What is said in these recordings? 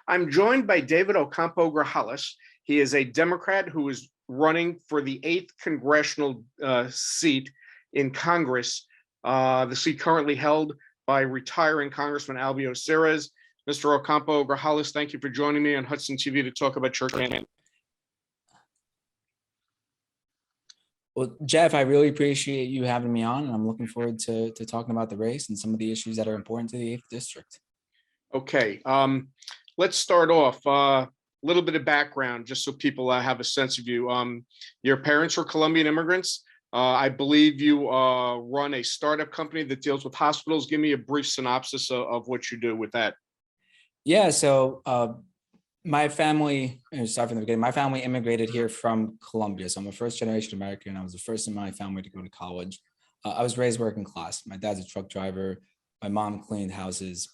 I'm joined by David Ocampo Grajales. He is a Democrat who is running for the 8th congressional seat in Congress, the seat currently held by retiring Congressman Albio Sires. Mr. Ocampo Grajales, thank you for joining me on Hudson TV to talk about your campaign. Well, Jeff, I really appreciate you having me on, and I'm looking forward to talking about the race and some of the issues that are important to the 8th district. Okay, let's start off. A little bit of background, just so people have a sense of you. Your parents were Colombian immigrants. I believe you run a startup company that deals with hospitals. Give me a brief synopsis of what you do with that. Yeah, so my family, start from the beginning, my family immigrated here from Colombia. So I'm a first generation American. I was the first in my family to go to college. I was raised working class. My dad's a truck driver. My mom cleaned houses.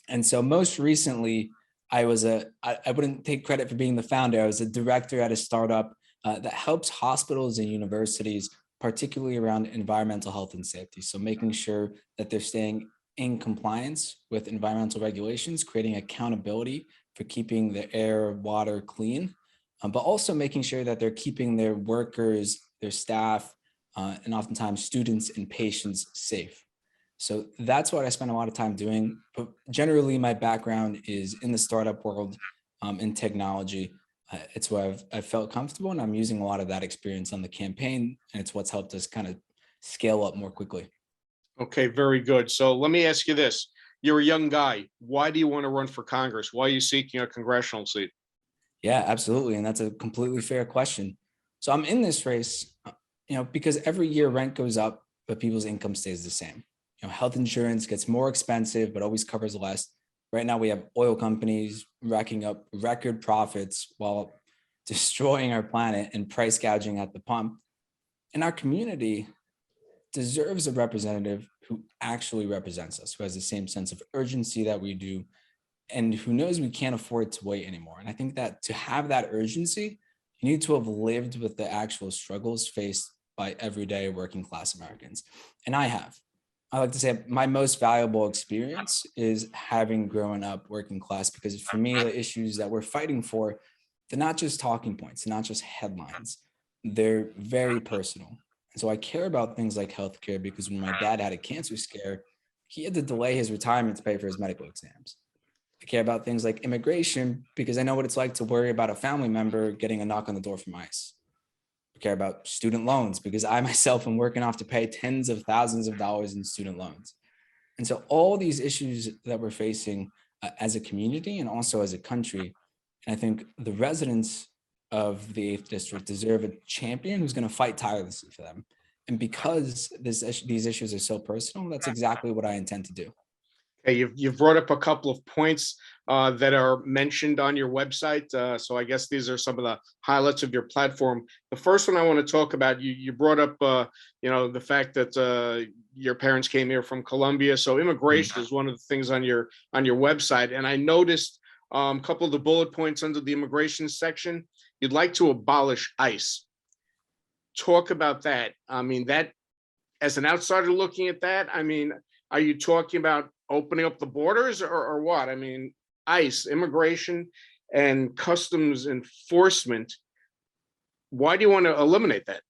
And so most recently, I wouldn't take credit for being the founder. I was a director at a startup that helps hospitals and universities, particularly around environmental health and safety. So making sure that they're staying in compliance with environmental regulations, creating accountability for keeping the air, water clean, but also making sure that they're keeping their workers, their staff, and oftentimes students and patients safe. So that's what I spend a lot of time doing. But generally, my background is in the startup world, in technology. It's where I've felt comfortable, and I'm using a lot of that experience on the campaign, and it's what's helped us kind of scale up more quickly. Okay, very good. So let me ask you this. You're a young guy. Why do you want to run for Congress? Why are you seeking a congressional seat? Yeah, absolutely. And that's a completely fair question. So I'm in this race, because every year rent goes up, but people's income stays the same. Health insurance gets more expensive, but always covers less. Right now, we have oil companies racking up record profits while destroying our planet and price gouging at the pump. And our community deserves a representative who actually represents us, who has the same sense of urgency that we do, and who knows we can't afford to wait anymore. And I think that to have that urgency, you need to have lived with the actual struggles faced by everyday working class Americans. And I have. I like to say my most valuable experience is having grown up working class, because for me, the issues that we're fighting for, they're not just talking points, they're not just headlines, they're very personal. And so I care about things like healthcare, because when my dad had a cancer scare, he had to delay his retirement to pay for his medical exams. I care about things like immigration, because I know what it's like to worry about a family member getting a knock on the door from ICE. I care about student loans, because I myself am working off to pay tens of thousands of dollars in student loans. And so all these issues that we're facing as a community and also as a country, and I think the residents of the 8th district deserve a champion who's going to fight tirelessly for them. And because these issues are so personal, that's exactly what I intend to do. Okay, you've brought up a couple of points that are mentioned on your website. So I guess these are some of the highlights of your platform. The first one I want to talk about, you brought up, the fact that your parents came here from Colombia. So immigration is one of the things on your website. And I noticed a couple of the bullet points under the immigration section. You'd like to abolish ICE. Talk about that. I mean, that as an outsider looking at that, I mean, are you talking about opening up the borders or what? I mean, ICE, immigration and customs enforcement. Why do you want to eliminate that?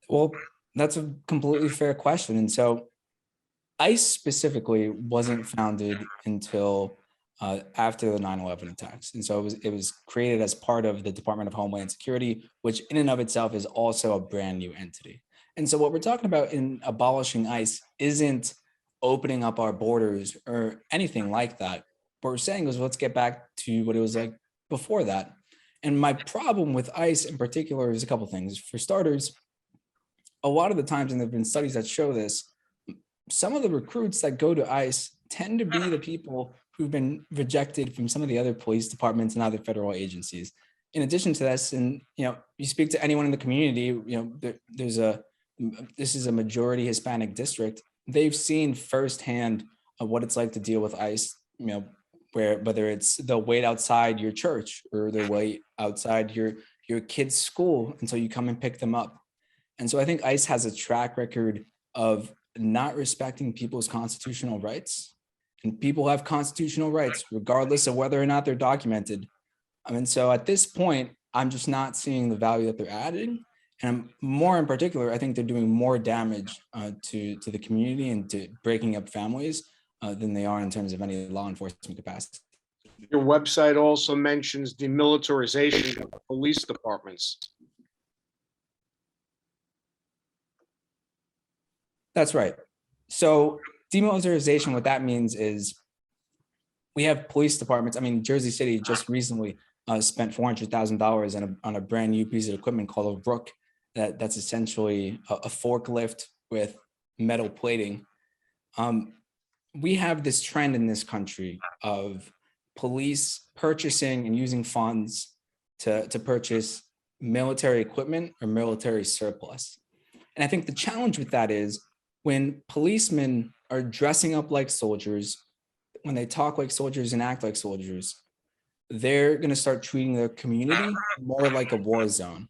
Well, that's a completely fair question. And so ICE specifically wasn't founded until after the 9/11 attacks. And so it was created as part of the Department of Homeland Security, which in and of itself is also a brand new entity. And so what we're talking about in abolishing ICE isn't opening up our borders or anything like that. What we're saying is, let's get back to what it was like before that. And my problem with ICE in particular is a couple of things. For starters, a lot of the times, and there have been studies that show this, some of the recruits that go to ICE tend to be the people who've been rejected from some of the other police departments and other federal agencies. In addition to this, and you speak to anyone in the community, this is a majority Hispanic district. They've seen firsthand what it's like to deal with ICE, where whether it's they'll wait outside your church or they'll wait outside your kid's school until you come and pick them up. And so I think ICE has a track record of not respecting people's constitutional rights and people have constitutional rights, regardless of whether or not they're documented. I mean, so at this point, I'm just not seeing the value that they're adding. And more in particular, I think they're doing more damage to the community and to breaking up families than they are in terms of any law enforcement capacity. Your website also mentions demilitarization of police departments. That's right. So demilitarization, what that means is we have police departments. I mean, Jersey City just recently spent $400,000 on a brand new piece of equipment called a Rook. That's essentially a forklift with metal plating. We have this trend in this country of police purchasing and using funds to purchase military equipment or military surplus. And I think the challenge with that is when policemen are dressing up like soldiers, when they talk like soldiers and act like soldiers, they're going to start treating their community more like a war zone.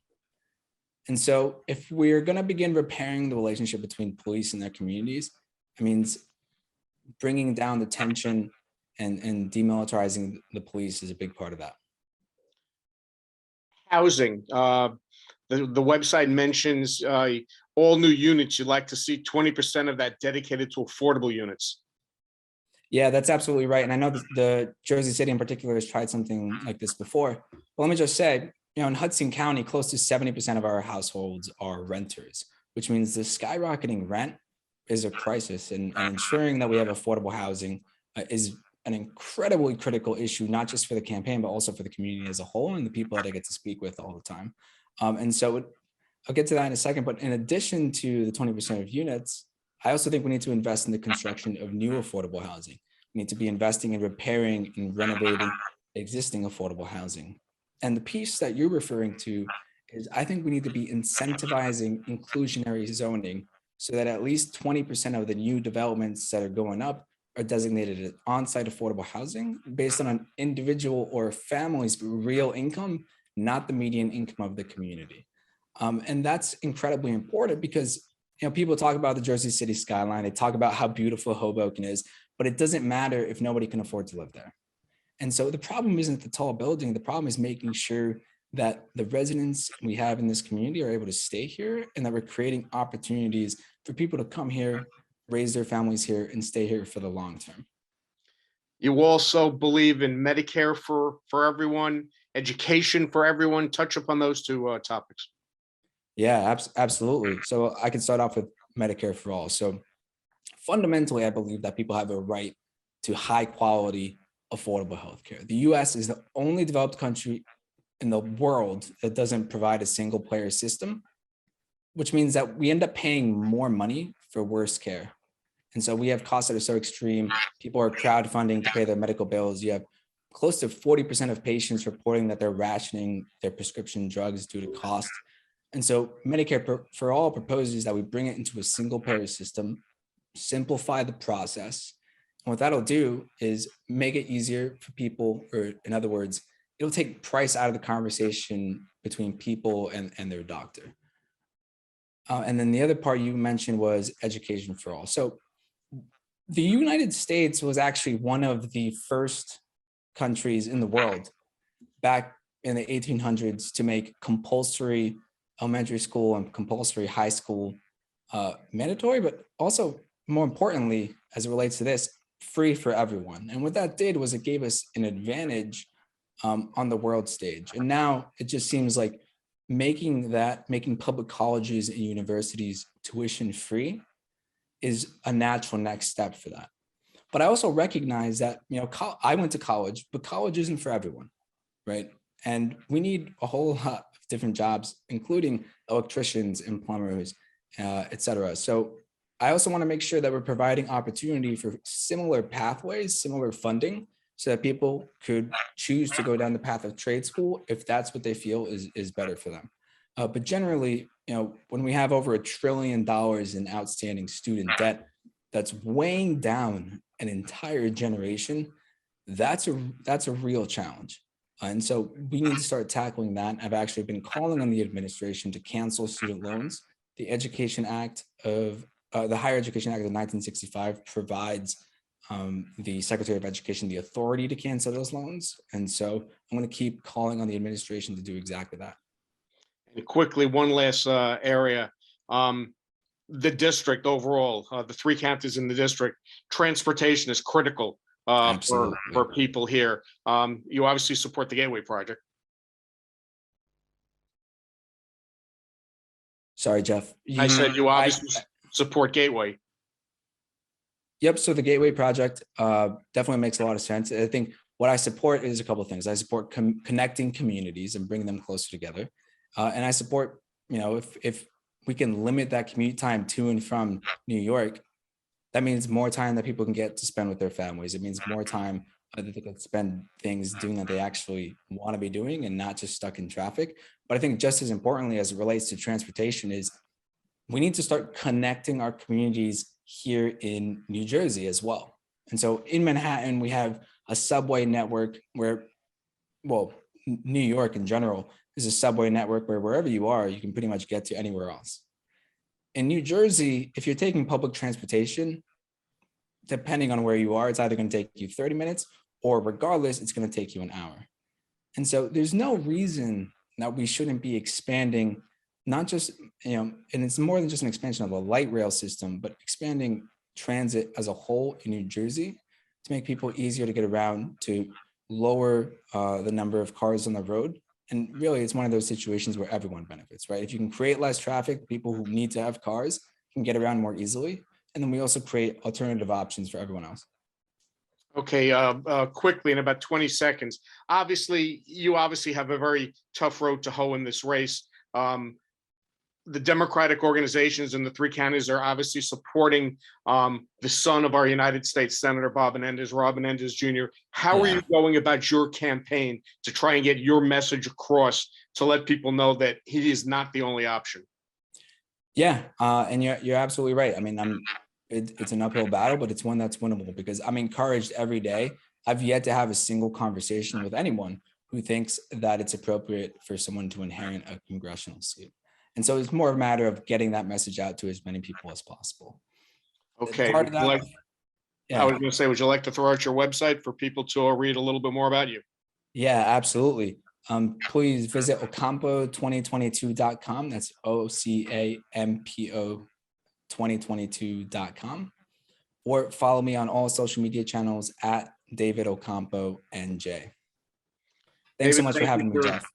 And so if we're going to begin repairing the relationship between police and their communities, it means bringing down the tension and demilitarizing the police is a big part of that. Housing. The website mentions all new units. You'd like to see 20% of that dedicated to affordable units. Yeah, that's absolutely right. And I know the Jersey City in particular has tried something like this before. But let me just say, in Hudson County, close to 70% of our households are renters, which means the skyrocketing rent is a crisis, and ensuring that we have affordable housing is an incredibly critical issue, not just for the campaign, but also for the community as a whole and the people that I get to speak with all the time. And so I'll get to that in a second, but in addition to the 20% of units, I also think we need to invest in the construction of new affordable housing. We need to be investing in repairing and renovating existing affordable housing. And the piece that you're referring to is I think we need to be incentivizing inclusionary zoning so that at least 20% of the new developments that are going up are designated as on-site affordable housing based on an individual or family's real income, not the median income of the community. And that's incredibly important because people talk about the Jersey City skyline, they talk about how beautiful Hoboken is, but it doesn't matter if nobody can afford to live there. And so the problem isn't the tall building, the problem is making sure that the residents we have in this community are able to stay here and that we're creating opportunities for people to come here, raise their families here, and stay here for the long term. You also believe in Medicare for everyone, education for everyone. Touch upon those two topics. Yeah, absolutely. So I can start off with Medicare for all. So fundamentally, I believe that people have a right to high quality, affordable healthcare. The US is the only developed country in the world that doesn't provide a single payer system, which means that we end up paying more money for worse care. And so we have costs that are so extreme. People are crowdfunding to pay their medical bills. You have close to 40% of patients reporting that they're rationing their prescription drugs due to cost. And so Medicare for all proposes that we bring it into a single payer system, simplify the process. And what that'll do is make it easier for people, or in other words, it'll take price out of the conversation between people and their doctor. And then the other part you mentioned was education for all. So the United States was actually one of the first countries in the world back in the 1800s to make compulsory elementary school and compulsory high school mandatory, but also more importantly, as it relates to this, free for everyone. And what that did was it gave us an advantage on the world stage. And now it just seems like making public colleges and universities tuition free is a natural next step for that. But I also recognize that, I went to college, but college isn't for everyone, right? And we need a whole lot of different jobs, including electricians and plumbers, et cetera. So I also want to make sure that we're providing opportunity for similar pathways, similar funding, so that people could choose to go down the path of trade school if that's what they feel is better for them. But generally, when we have over $1 trillion in outstanding student debt that's weighing down an entire generation, that's a real challenge. And so we need to start tackling that. I've actually been calling on the administration to cancel student loans. The Education Act of the Higher Education Act of 1965 provides the Secretary of Education the authority to cancel those loans. And so I'm going to keep calling on the administration to do exactly that. And quickly, one last area. The district overall, the 3 counties in the district, transportation is critical for people here. You obviously support the Gateway Project. Sorry, Jeff. I said you obviously support Gateway. Yep. So the Gateway Project definitely makes a lot of sense. I think what I support is a couple of things. I support connecting communities and bringing them closer together. And I support, if we can limit that commute time to and from New York, that means more time that people can get to spend with their families. It means more time that they can spend things doing that they actually want to be doing and not just stuck in traffic. But I think just as importantly as it relates to transportation is we need to start connecting our communities here in New Jersey as well. And so in Manhattan, we have a subway network where, well, New York in general is a subway network where wherever you are, you can pretty much get to anywhere else. In New Jersey, if you're taking public transportation, depending on where you are, it's either going to take you 30 minutes or regardless, it's going to take you an hour. And so there's no reason that we shouldn't be expanding, not just, and it's more than just an expansion of a light rail system, but expanding transit as a whole in New Jersey to make people easier to get around, to lower the number of cars on the road. And really, it's one of those situations where everyone benefits, right? If you can create less traffic, people who need to have cars can get around more easily. And then we also create alternative options for everyone else. Okay, quickly, in about 20 seconds. You obviously have a very tough road to hoe in this race. The Democratic organizations in the 3 counties are obviously supporting the son of our United States Senator Rob Menendez Jr. How are you going about your campaign to try and get your message across to let people know that he is not the only option? Yeah, and you're absolutely right. I mean, it's an uphill battle, but it's one that's winnable because I'm encouraged every day. I've yet to have a single conversation with anyone who thinks that it's appropriate for someone to inherit a congressional seat. And so it's more a matter of getting that message out to as many people as possible. Okay. Part of that, I was going to say, would you like to throw out your website for people to read a little bit more about you? Yeah, absolutely. Please visit Ocampo2022.com. That's OCAMPO 2022.com, or follow me on all social media channels at David Ocampo NJ. Thanks so much for having me, Jeff.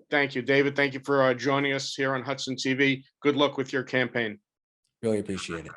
Thank you, David. Thank you for joining us here on Hudson TV. Good luck with your campaign. Really appreciate it.